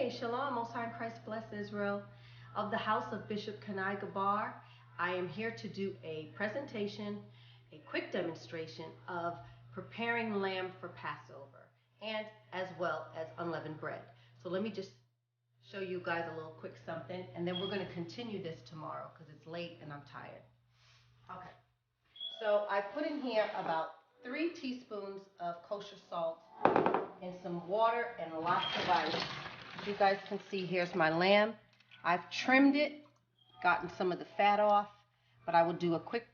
Hey, Shalom, Most High in Christ bless Israel. Of the house of Bishop Kani Gabar, I am here to do a presentation, a quick demonstration of preparing lamb for Passover, and as well as unleavened bread. So let me just show you guys a little quick something, and then we're going to continue this tomorrow because it's late and I'm tired. Okay, so I put in here about 3 teaspoons of kosher salt and some water and lots of ice. As you guys can see, here's my lamb. I've trimmed it, gotten some of the fat off, but I will do a quick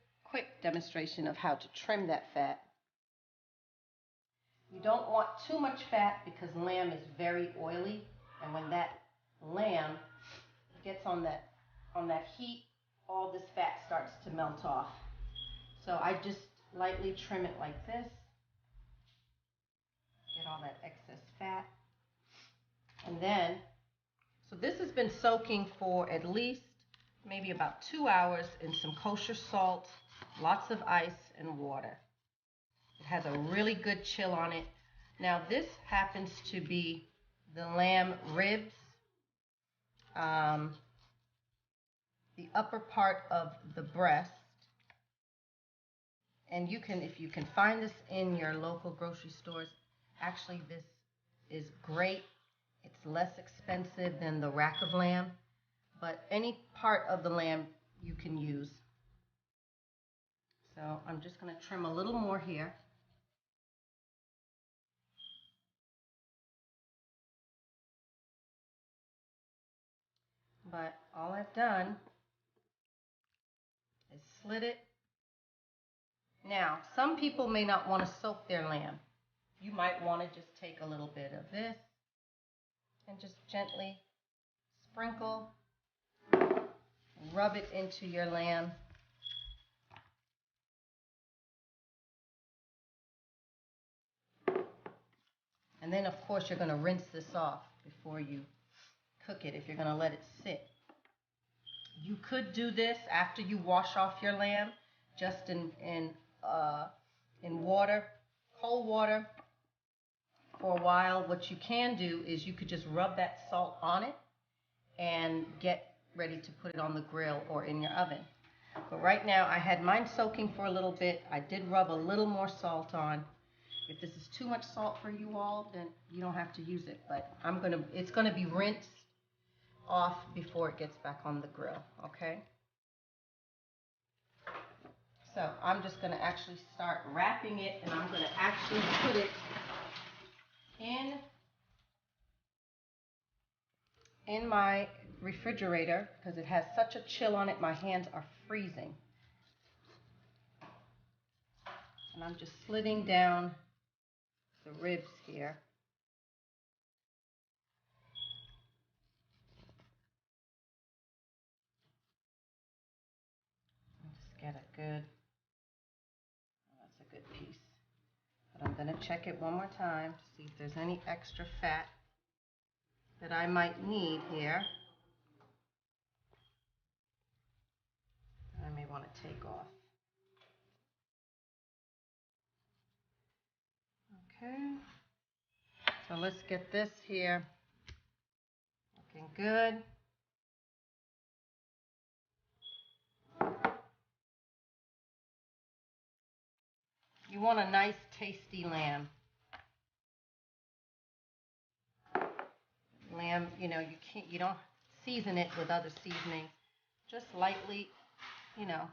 demonstration of how to trim that fat. You don't want too much fat because lamb is very oily, and when that lamb gets on that heat, all this fat starts to melt off. So I just lightly trim it like this. Get all that excess fat. And then, so this has been soaking for at least maybe about 2 hours in some kosher salt, lots of ice and water. It has a really good chill on it. Now this happens to be the lamb ribs, the upper part of the breast. And you can, if you can find this in your local grocery stores, actually this is great. It's less expensive than the rack of lamb, but any part of the lamb you can use. So I'm just going to trim a little more here. But all I've done is slit it. Now, some people may not want to soak their lamb. You might want to just take a little bit of this and just gently sprinkle, rub it into your lamb. And then, of course, you're going to rinse this off before you cook it if you're going to let it sit. You could do this after you wash off your lamb, just in water, cold water, for a while. What you can do is you could just rub that salt on it and get ready to put it on the grill or in your oven. But right now I had mine soaking for a little bit. I did rub a little more salt on. If this is too much salt for you all, then you don't have to use it. But it's gonna be rinsed off before it gets back on the grill, okay? So I'm just gonna actually start wrapping it, and I'm gonna actually put it in my refrigerator because it has such a chill on it, my hands are freezing. And I'm just slitting down the ribs here. Just get a good, that's a good piece. But I'm going to check it one more time to see if there's any extra fat that I might need here. I may want to take off. Okay, so let's get this here looking good. You want a nice, tasty lamb. Lamb, you don't season it with other seasonings. Just lightly, some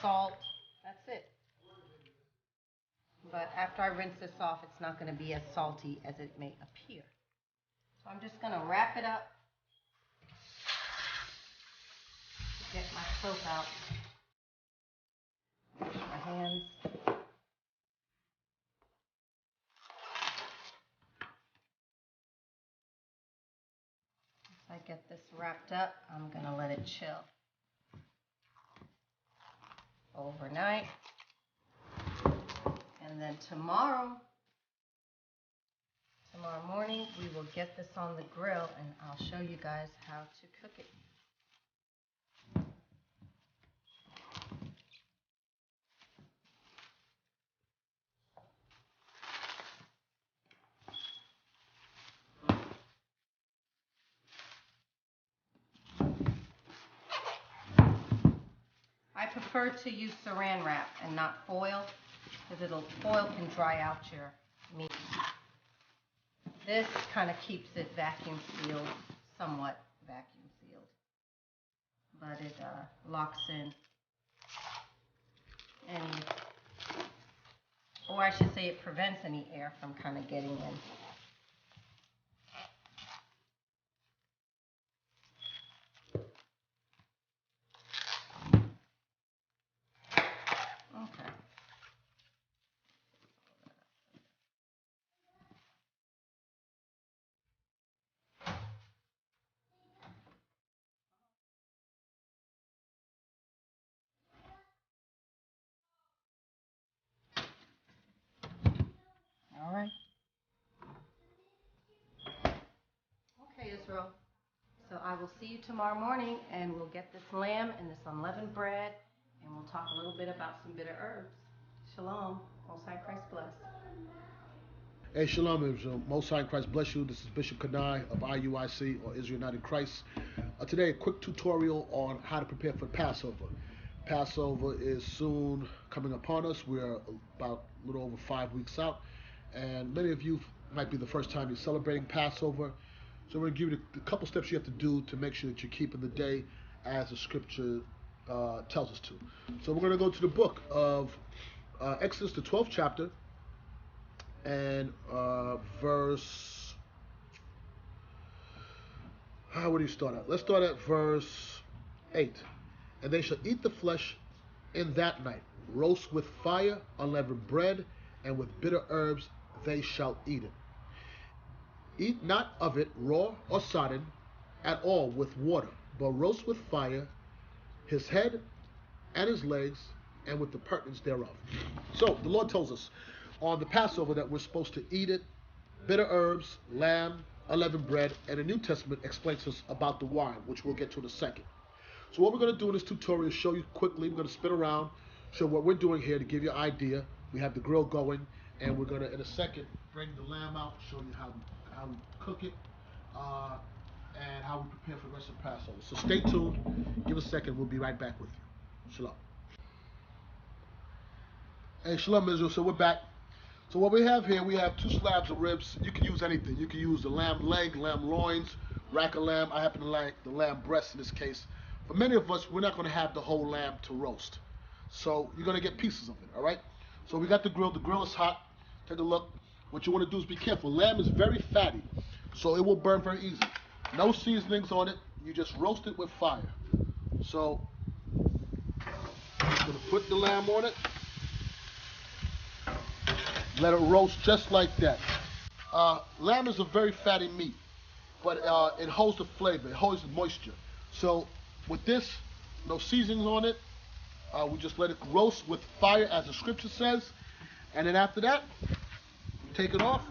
salt. That's it. But after I rinse this off, it's not going to be as salty as it may appear. So I'm just going to wrap it up. Get my soap out. Wash my hands. Once I get this wrapped up, I'm going to let it chill overnight. And then tomorrow morning, we will get this on the grill and I'll show you guys how to cook it. prefer to use saran wrap and not foil, because foil can dry out your meat. This kind of keeps it vacuum sealed, somewhat vacuum sealed, but it locks in any, or I should say it prevents any air from kind of getting in. Okay. All right. Okay, Israel. So I will see you tomorrow morning, and we'll get this lamb and this unleavened bread, and we'll talk a little bit about some bitter herbs. Shalom. Most High Christ bless. Hey, shalom, Israel. Most High in Christ bless you. This is Bishop Kani of IUIC, or Israel United Christ. Today, a quick tutorial on how to prepare for Passover. Passover is soon coming upon us. We're about a little over 5 weeks out, and many of you might be the first time you're celebrating Passover. So we're going to give you a couple steps you have to do to make sure that you're keeping the day as the scripture tells us to. So we're going to go to the book of Exodus, the 12th chapter, and verse, where do you start at? Let's start at verse 8. And they shall eat the flesh in that night, roast with fire, unleavened bread, and with bitter herbs they shall eat it. Eat not of it raw or sodden at all with water, but roast with fire his head and his legs, and with the purtenance thereof. So the Lord tells us on the Passover that we're supposed to eat it, bitter herbs, lamb, unleavened bread, and the New Testament explains to us about the wine, which we'll get to in a second. So what we're going to do in this tutorial is show you quickly. We're going to spin around, show what we're doing here to give you an idea. We have the grill going, and we're going to, in a second, bring the lamb out, show you how we cook it, and how we prepare for the rest of Passover. So stay tuned. Give us a second. We'll be right back with you. Shalom. Hey, shalom, Israel. So we're back. So what we have here, we have 2 slabs of ribs. You can use anything. You can use the lamb leg, lamb loins, rack of lamb. I happen to like the lamb breast in this case. For many of us, we're not going to have the whole lamb to roast. So you're going to get pieces of it, all right? So we got the grill. The grill is hot. Take a look. What you want to do is be careful. Lamb is very fatty, so it will burn very easy. No seasonings on it. You just roast it with fire. So I'm going to put the lamb on it. Let it roast just like that. Lamb is a very fatty meat, but it holds the flavor, it holds the moisture. So with this, no seasonings on it. We just let it roast with fire as the scripture says. And then after that, take it off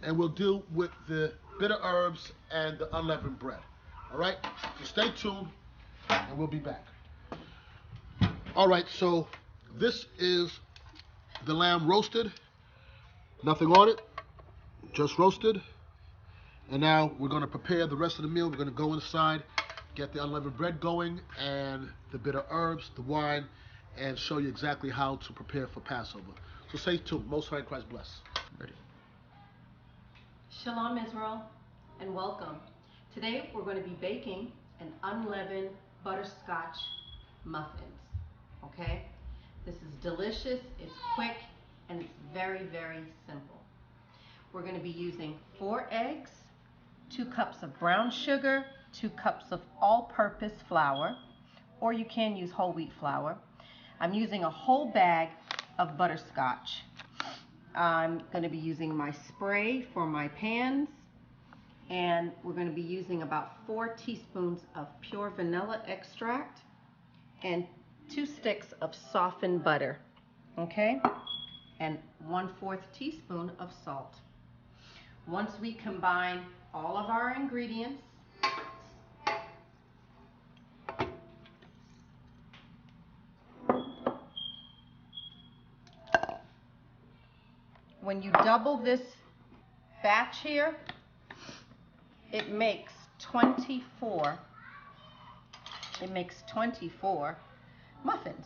and we'll deal with the bitter herbs and the unleavened bread. All right, so stay tuned and we'll be back. All right, so this is the lamb roasted. Nothing on it, just roasted. And now we're going to prepare the rest of the meal. We're going to go inside, get the unleavened bread going, and the bitter herbs, the wine, and show you exactly how to prepare for Passover. So stay tuned. Most High Christ bless. Ready. Shalom, Israel, and welcome. Today we're going to be baking an unleavened butterscotch muffins. Okay? This is delicious, it's quick, and it's very, very simple. We're going to be using 4 eggs, 2 cups of brown sugar, 2 cups of all-purpose flour, or you can use whole wheat flour. I'm using a whole bag of butterscotch. I'm going to be using my spray for my pans, and we're going to be using about 4 teaspoons of pure vanilla extract and 2 sticks of softened butter, okay, and 1/4 teaspoon of salt. Once we combine all of our ingredients, when you double this batch here, it makes 24 muffins.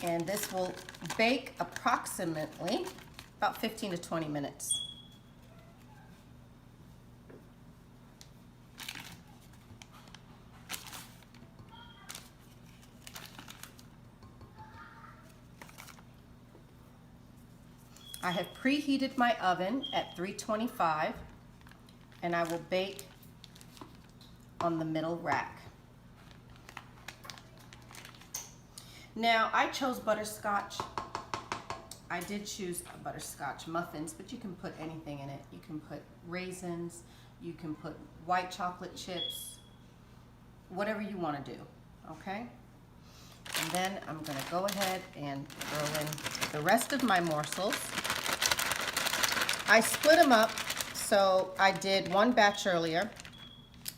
And this will bake approximately about 15 to 20 minutes. I have preheated my oven at 325, and I will bake on the middle rack. Now, I chose butterscotch. I did choose butterscotch muffins, but you can put anything in it. You can put raisins, you can put white chocolate chips, whatever you want to do, okay? And then I'm going to go ahead and throw in the rest of my morsels. I split them up, so I did one batch earlier,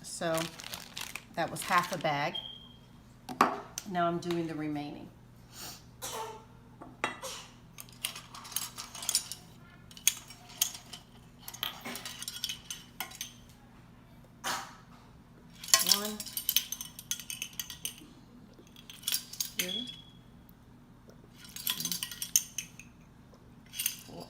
so that was half a bag. Now I'm doing the remaining. One, two, three, four.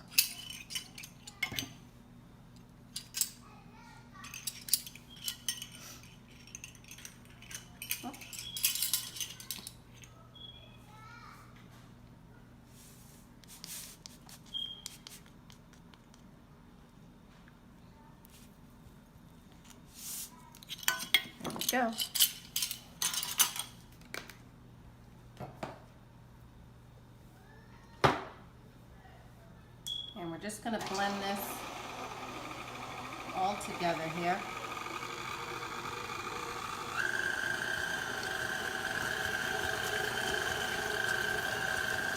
There we go. And we're just going to blend this all together here.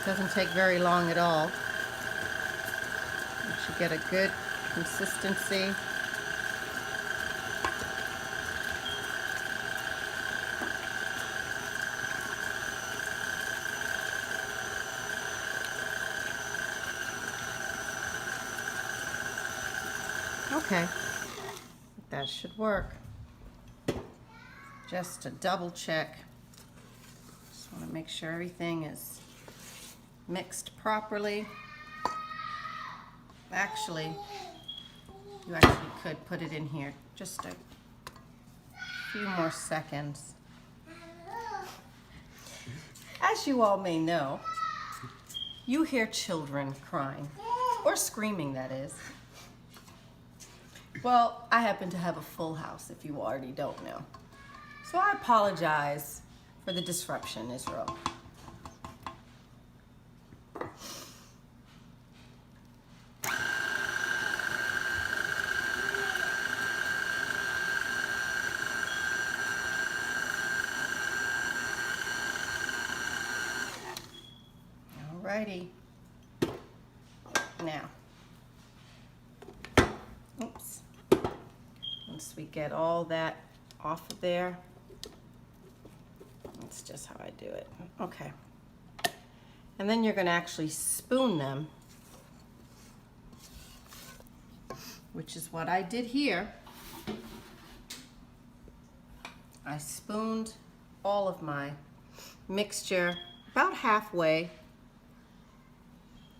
Doesn't take very long at all. You should get a good consistency. Okay, that should work. Just to double check. Just want to make sure everything is mixed properly. Actually, you actually could put it in here just a few more seconds. As you all may know, you hear children crying, or screaming, that is. Well, I happen to have a full house, if you already don't know. So I apologize for the disruption, Israel. Alrighty. Now, oops. Once we get all that off of there, that's just how I do it. Okay. And then you're going to actually spoon them, which is what I did here. I spooned all of my mixture about halfway,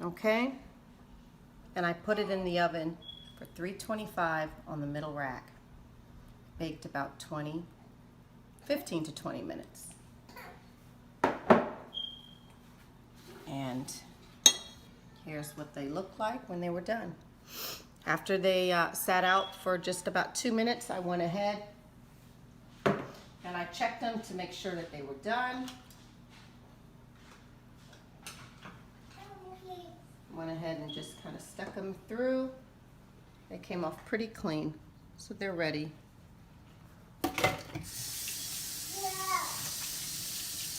okay? And I put it in the oven for 325 on the middle rack. Baked about 15 to 20 minutes. And here's what they look like when they were done. After they sat out for just about 2 minutes, I went ahead and I checked them to make sure that they were done. Went ahead and just kind of stuck them through. They came off pretty clean, so they're ready.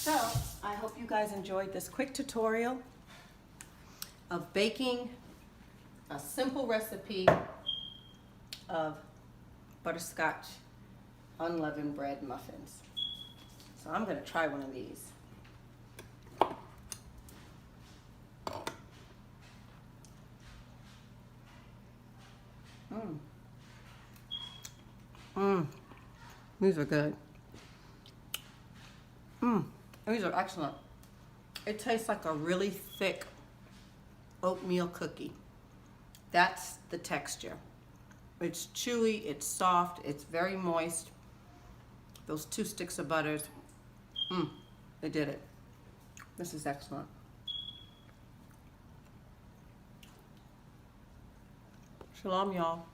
So, I hope you guys enjoyed this quick tutorial of baking a simple recipe of butterscotch unleavened bread muffins. So I'm going to try one of these. These are good. These are excellent. It tastes like a really thick oatmeal cookie. That's the texture. It's chewy, it's soft, it's very moist. Those 2 sticks of butters, they did it. This is excellent. Shalom, y'all.